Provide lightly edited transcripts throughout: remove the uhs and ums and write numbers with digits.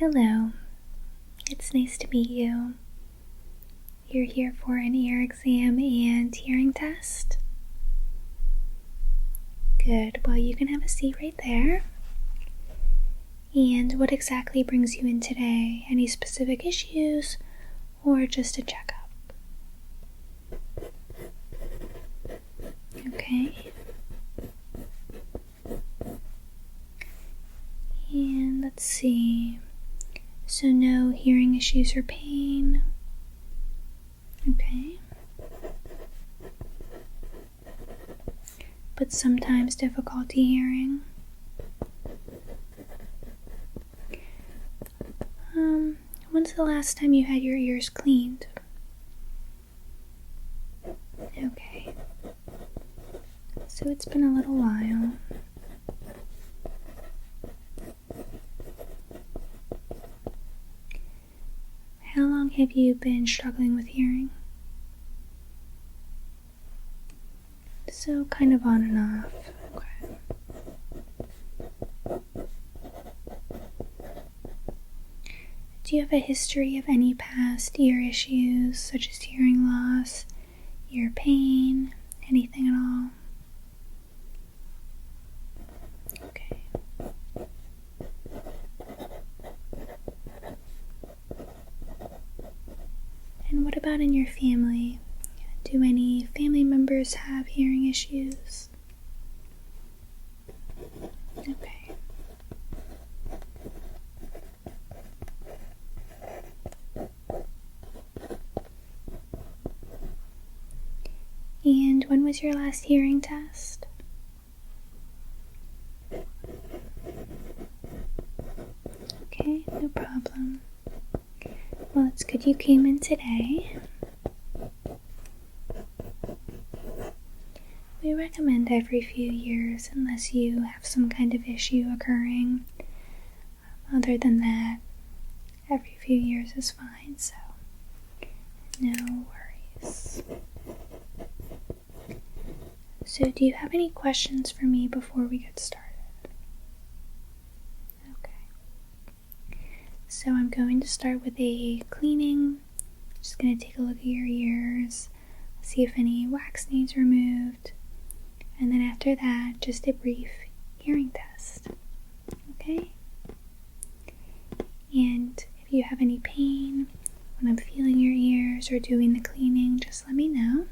Hello, it's nice to meet you. You're here for an ear exam and hearing test? Good, well you can have a seat right there. And what exactly brings you in today? Any specific issues or just a checkup? Okay. And let's see. So no hearing issues or pain. Okay. But sometimes difficulty hearing. When's the last time you had your ears cleaned? Okay. So it's been a little while. How long have you been struggling with hearing? So kind of on and off. Okay. Do you have a history of any past ear issues, such as hearing loss, ear pain, anything at all? Okay. And what about in your family? Do any family members have hearing issues? Okay. And when was your last hearing test? Okay, no problem. Well, it's good you came in today. We recommend every few years unless you have some kind of issue occurring. Other than that, every few years is fine, so no worries. So do you have any questions for me before we get started? Okay. So I'm going to start with a cleaning. Just going to take a look at your ears, see if any wax needs removed. And then after that, just a brief hearing test. Okay? And if you have any pain when I'm feeling your ears or doing the cleaning, just let me know.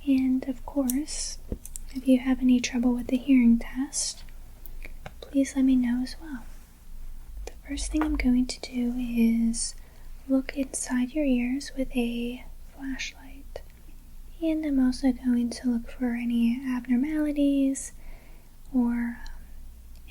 And of course, if you have any trouble with the hearing test, please let me know as well. The first thing I'm going to do is look inside your ears with a flashlight. And I'm also going to look for any abnormalities or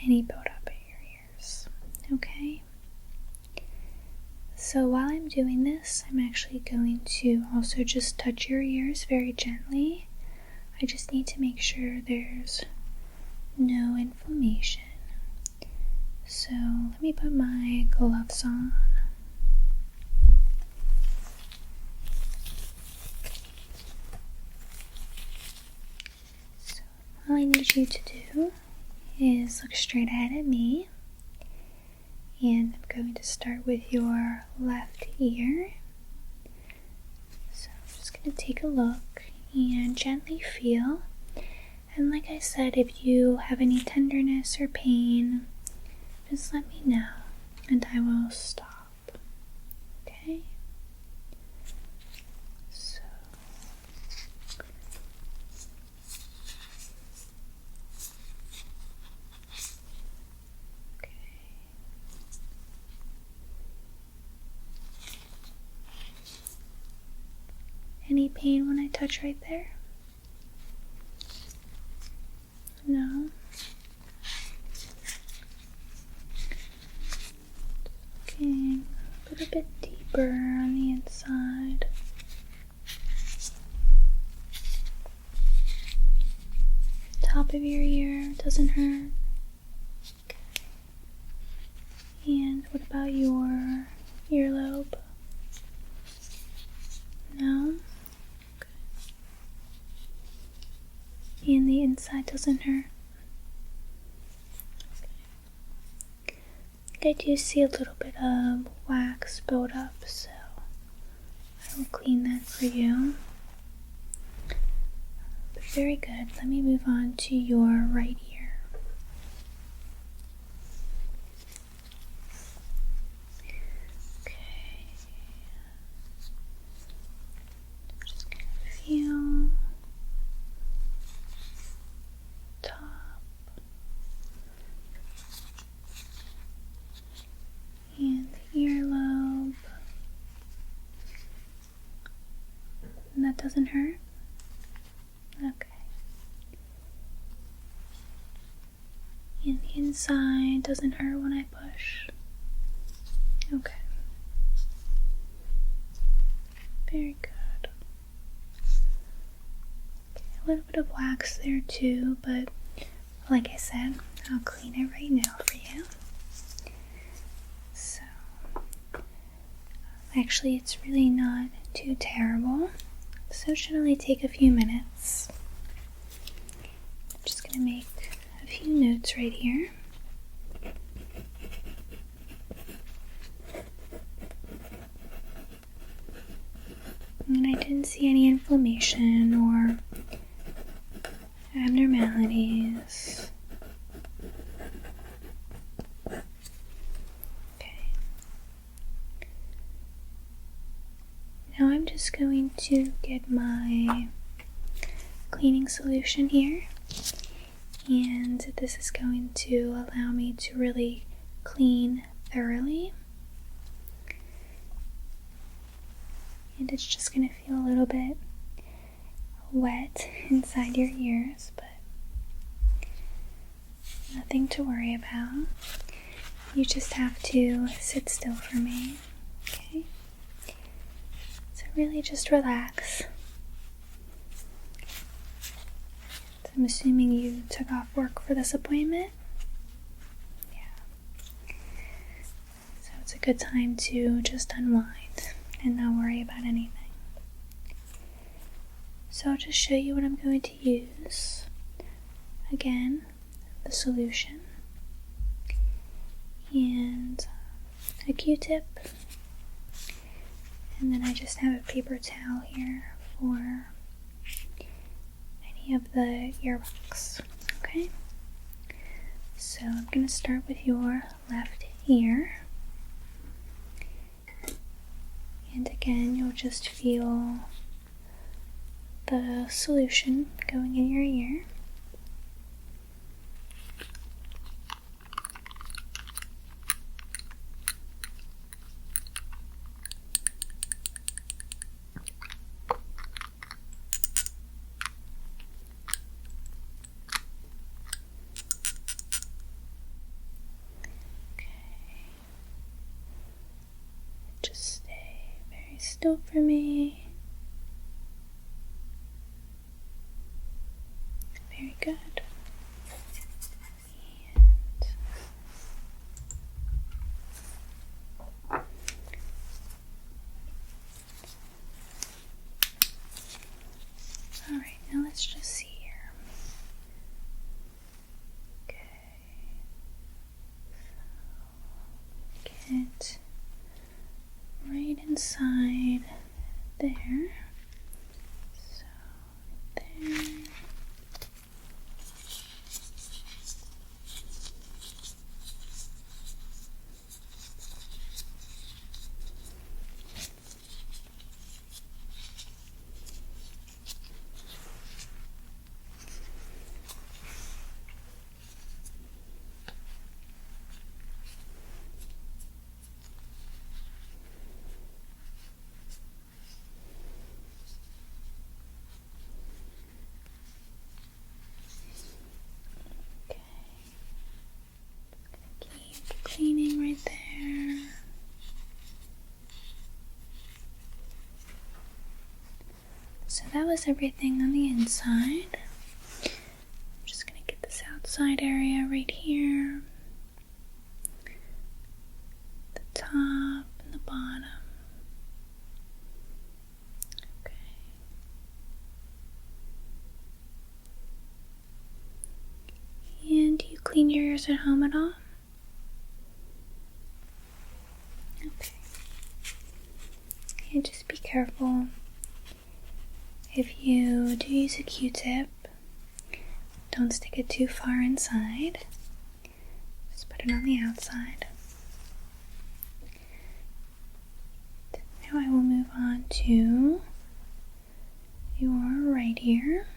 any buildup in your ears. Okay? So while I'm doing this, I'm actually going to also just touch your ears very gently. I just need to make sure there's no inflammation. So let me put my gloves on. So all I need you to do is look straight ahead at me. And I'm going to start with your left ear. So I'm just going to take a look and gently feel. And like I said, if you have any tenderness or pain, just let me know and I will stop. Okay? So any pain when I touch right there? No? Looking a little bit deeper on the inside. Top of your ear doesn't hurt. Okay. And what about your earlobe? No? Okay. And the inside doesn't hurt? Okay. like I do see a little bit of wax build up, so I will clean that for you. But very good. Let me move on to your right ear. Okay. I'm just going to feel top and the earlobe. And that doesn't hurt? Okay. And the inside doesn't hurt when I push? Okay. Very good. Okay, a little bit of wax there too, but like I said, I'll clean it right now for you. So, actually it's really not too terrible, so it should only take a few minutes. I'm just going to make a few notes right here. And I didn't see any inflammation or abnormalities. Okay. Now I'm just going to get my cleaning solution here, and this is going to allow me to really clean thoroughly. And it's just going to feel a little bit wet inside your ears, but nothing to worry about. You just have to sit still for me, okay? So really just relax. So I'm assuming you took off work for this appointment? Yeah. So it's a good time to just unwind and not worry about anything. So I'll just show you what I'm going to use. Again, the solution and a Q-tip, and then I just have a paper towel here for any of the earwax. Okay, so I'm going to start with your left ear. And again, you'll just feel the solution going in your ear. Just stay very still for me. Very good. Alright, now let's just see here. Okay. Get right inside there. So, there. Keep cleaning right there. So that was everything on the inside. I'm just going to get this outside area right here. The top and the bottom. Okay. And do you clean your ears at home at all? careful. If you do use a Q-tip, don't stick it too far inside. Just put it on the outside. Now I will move on to your right ear.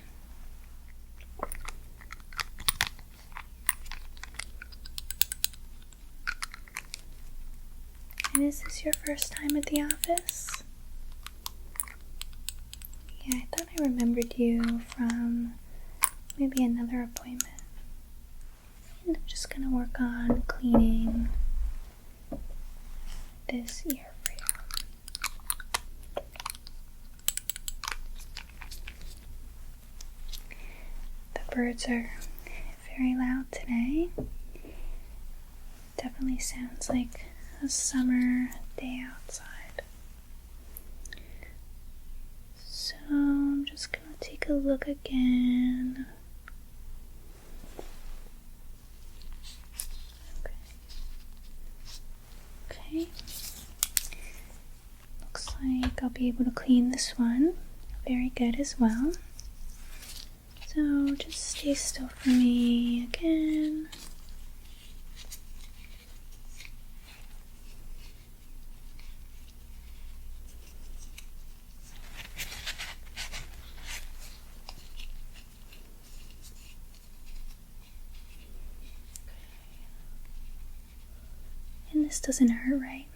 And is this your first time at the office? Yeah, I thought I remembered you from maybe another appointment. And I'm just gonna work on cleaning this ear for you. The birds are very loud today. Definitely sounds like a summer day outside. So I'm just gonna take a look again. Okay. Looks like I'll be able to clean this one. Very good as well. So just stay still for me again. And this doesn't hurt, right?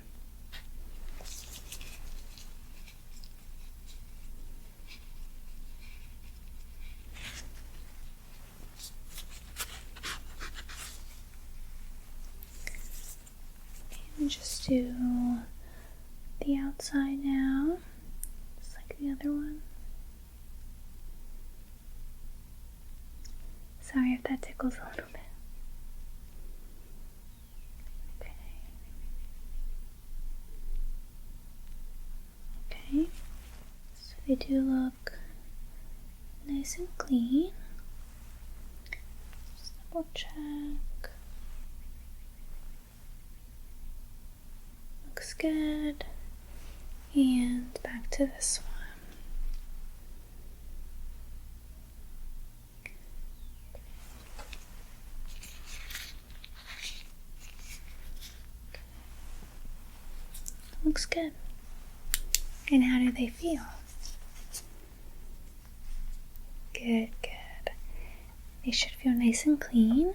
And just do the outside now, just like the other one. Sorry if that tickles a little bit. Okay, so they do look nice and clean. Just double check. Looks good. And back to this one. Looks good. And how do they feel? Good, good. They should feel nice and clean.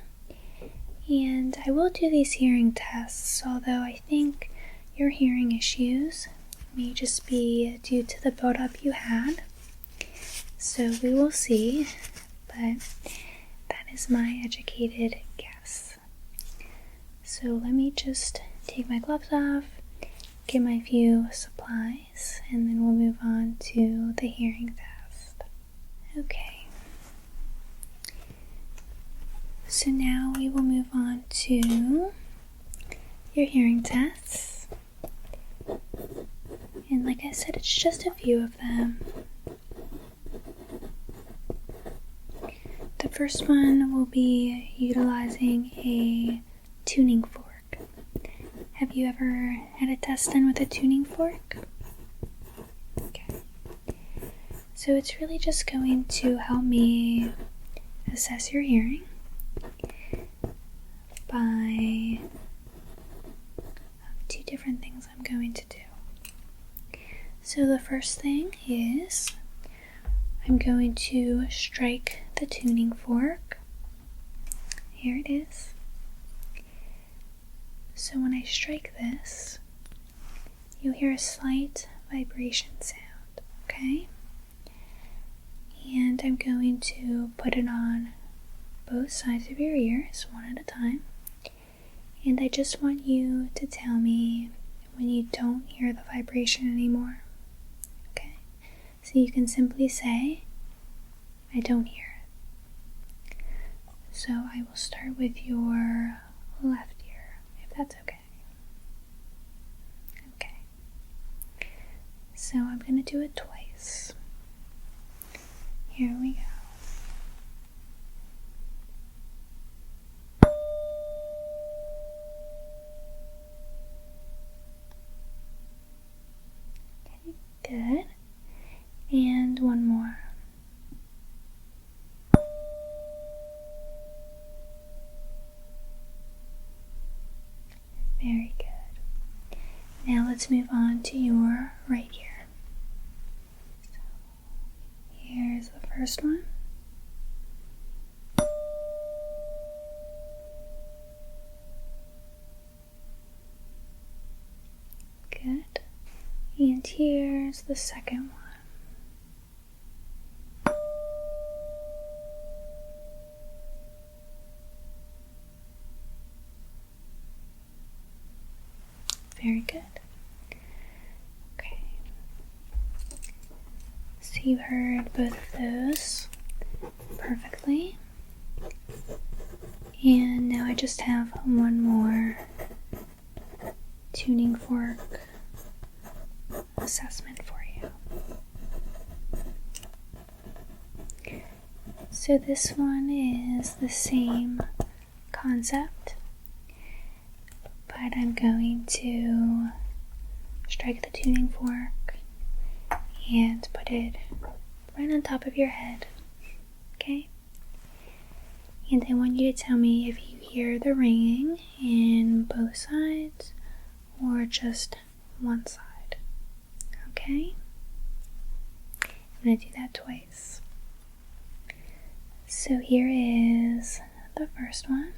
And I will do these hearing tests, although I think your hearing issues may just be due to the buildup you had. So we will see, but that is my educated guess. So let me just take my gloves off, get my few supplies, and then we'll move on to the hearing test. Okay. So now we will move on to your hearing tests. And like I said, it's just a few of them. The first one will be utilizing a tuning fork. Have you ever had a test done with a tuning fork? Okay. So it's really just going to help me assess your hearing by two different things I'm going to do. So the first thing is I'm going to strike the tuning fork. Here it is. So when I strike this, you'll hear a slight vibration sound, okay? And I'm going to put it on both sides of your ears, one at a time. And I just want you to tell me when you don't hear the vibration anymore, okay? So you can simply say, I don't hear it. So I will start with your left ear, if that's okay. Okay. So I'm going to do it twice. Here we go. Good. let's move on to your right ear. So here's the first one. Good. And here's the second one. Very good. Okay. So you heard both of those perfectly. And now I just have one more tuning fork assessment for you. So this one is the same concept, but I'm going to strike the tuning fork and put it right on top of your head, okay? And I want you to tell me if you hear the ringing in both sides or just one side, okay? I'm going to do that twice. So here is the first one.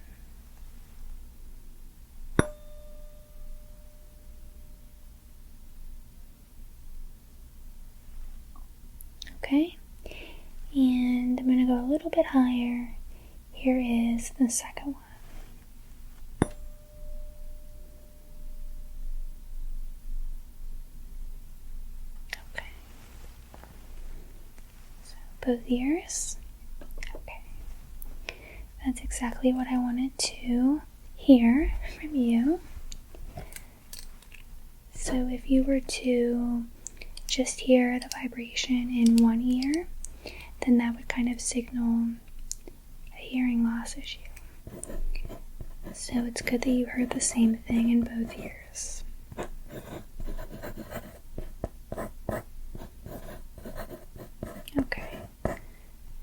Okay, and I'm going to go a little bit higher. Here is the second one. Okay, so both ears. Okay, that's exactly what I wanted to hear from you. So if you were to just hear the vibration in one ear, then that would kind of signal a hearing loss issue. So it's good that you heard the same thing in both ears. Okay,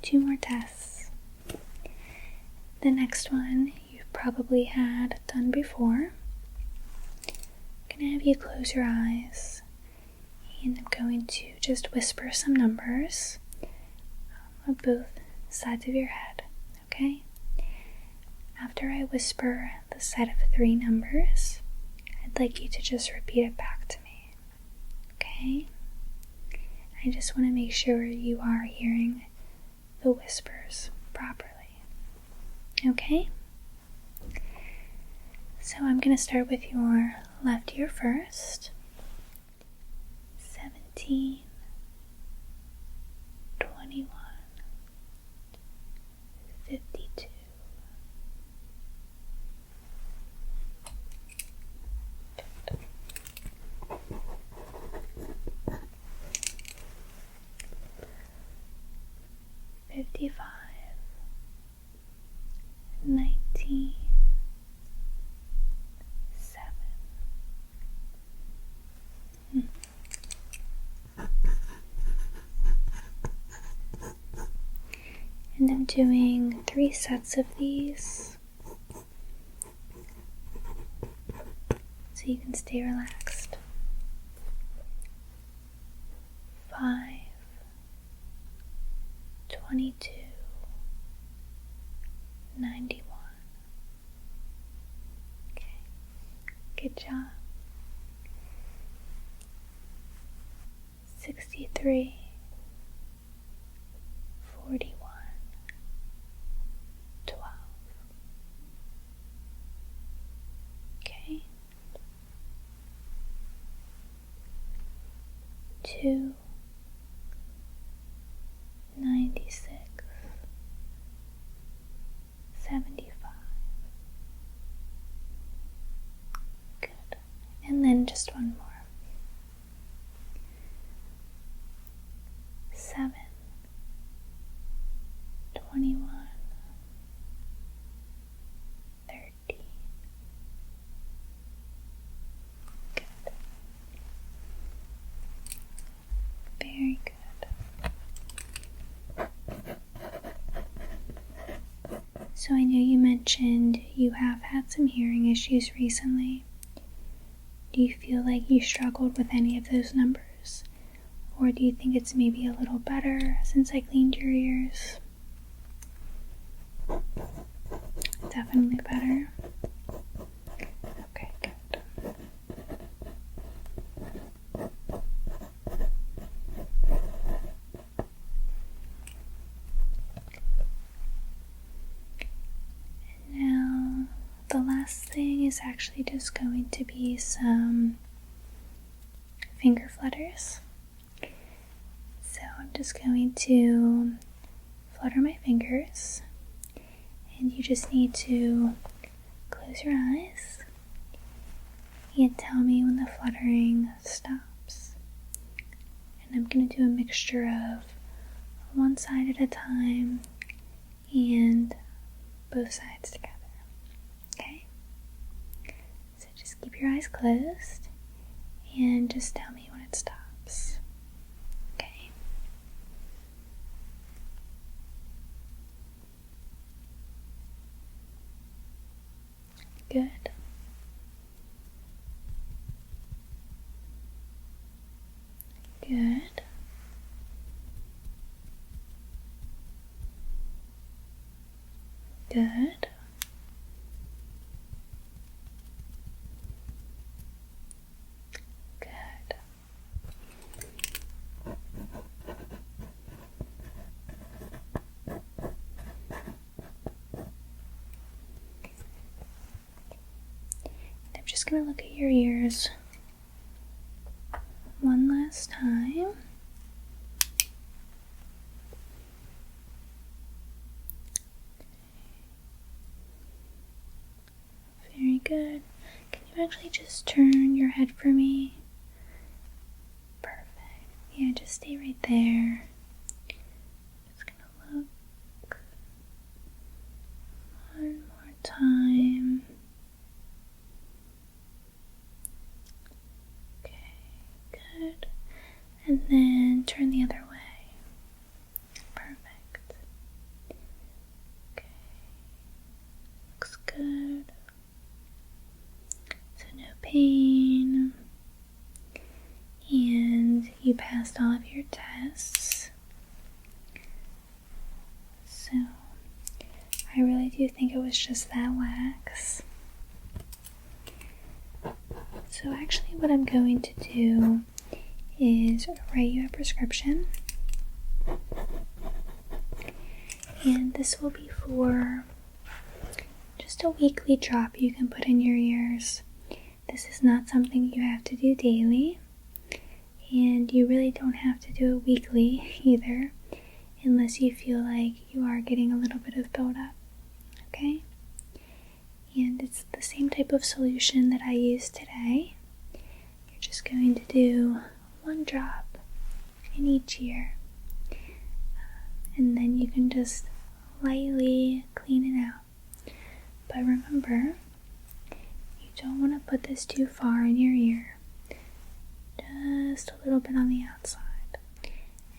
2 more tests. The next one you've probably had done before. I'm going to have you close your eyes. And I'm going to just whisper some numbers on both sides of your head, okay? After I whisper the set of 3 numbers, I'd like you to just repeat it back to me, okay? I just want to make sure you are hearing the whispers properly, okay? So I'm going to start with your left ear first. 17, 21, 52. Good. 55, 19, 7. And I'm doing 3 sets of these so you can stay relaxed. 5, 22, 91. Okay, good job. 63, 41. 12. Okay. 2, 96, 75. Good. And then just one more. 7, 21, 30. Good. Very good. So I know you mentioned you have had some hearing issues recently. Do you feel like you struggled with any of those numbers? Or do you think it's maybe a little better since I cleaned your ears? Definitely better. Okay, good. And now, the last thing is actually just going to be some finger flutters. So I'm just going to flutter my fingers, and you just need to close your eyes and tell me when the fluttering stops. And I'm going to do a mixture of one side at a time and both sides together. Okay? So just keep your eyes closed and just tell me when it stops. Okay? Good. Good. Good. Good. I'm just going to look at your ears one last time. Very good. Can you actually just turn your head for me? Perfect. Yeah, just stay right there. Just gonna look one more time. Okay, good. And then turn the other way. Perfect. Okay. Looks good. So no pain. And you passed all of your tests. So I really do think it was just that wax. So actually what I'm going to do is write you a prescription. And this will be for just a weekly drop you can put in your ears. This is not something you have to do daily. And you really don't have to do it weekly either, unless you feel like you are getting a little bit of buildup. Okay? And it's the same type of solution that I used today. You're just going to do one drop in each ear. And then you can just lightly clean it out. But remember, you don't want to put this too far in your ear. Just a little bit on the outside.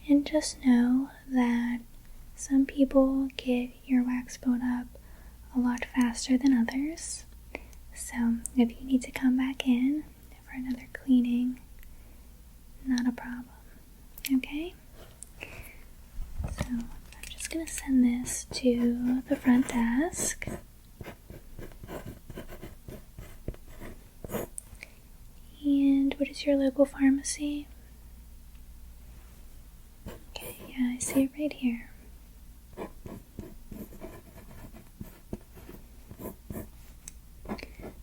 And just know that some people get earwax buildup a lot faster than others. So if you need to come back in for another cleaning, not a problem. Okay? So I'm just going to send this to the front desk. And what is your local pharmacy? Okay, yeah, I see it right here.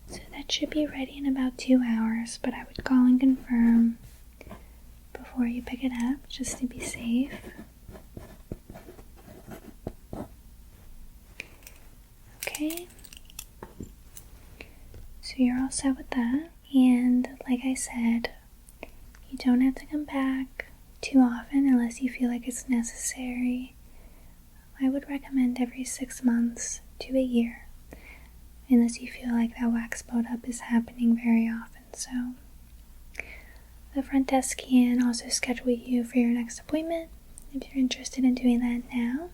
So that should be ready in about 2 hours, but I would call and confirm before you pick it up, just to be safe. Okay. So you're all set with that. And like I said, you don't have to come back too often unless you feel like it's necessary. I would recommend every 6 months to a year, unless you feel like that wax buildup is happening very often. So the front desk can also schedule you for your next appointment if you're interested in doing that now.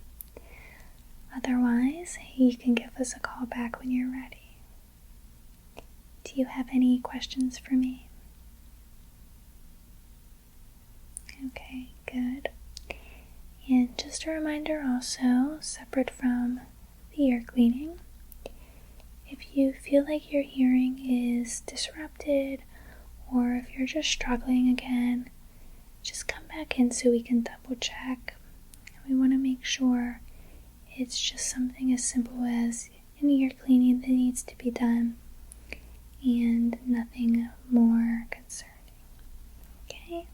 Otherwise, you can give us a call back when you're ready. Do you have any questions for me? Okay, good. And just a reminder also, separate from the ear cleaning, if you feel like your hearing is disrupted or if you're just struggling again, just come back in so we can double check. We want to make sure it's just something as simple as an ear cleaning that needs to be done and nothing more concerning. Okay?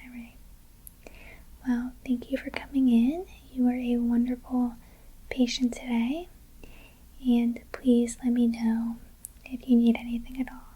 Alright. Well, thank you for coming in. You are a wonderful patient today. And please let me know if you need anything at all.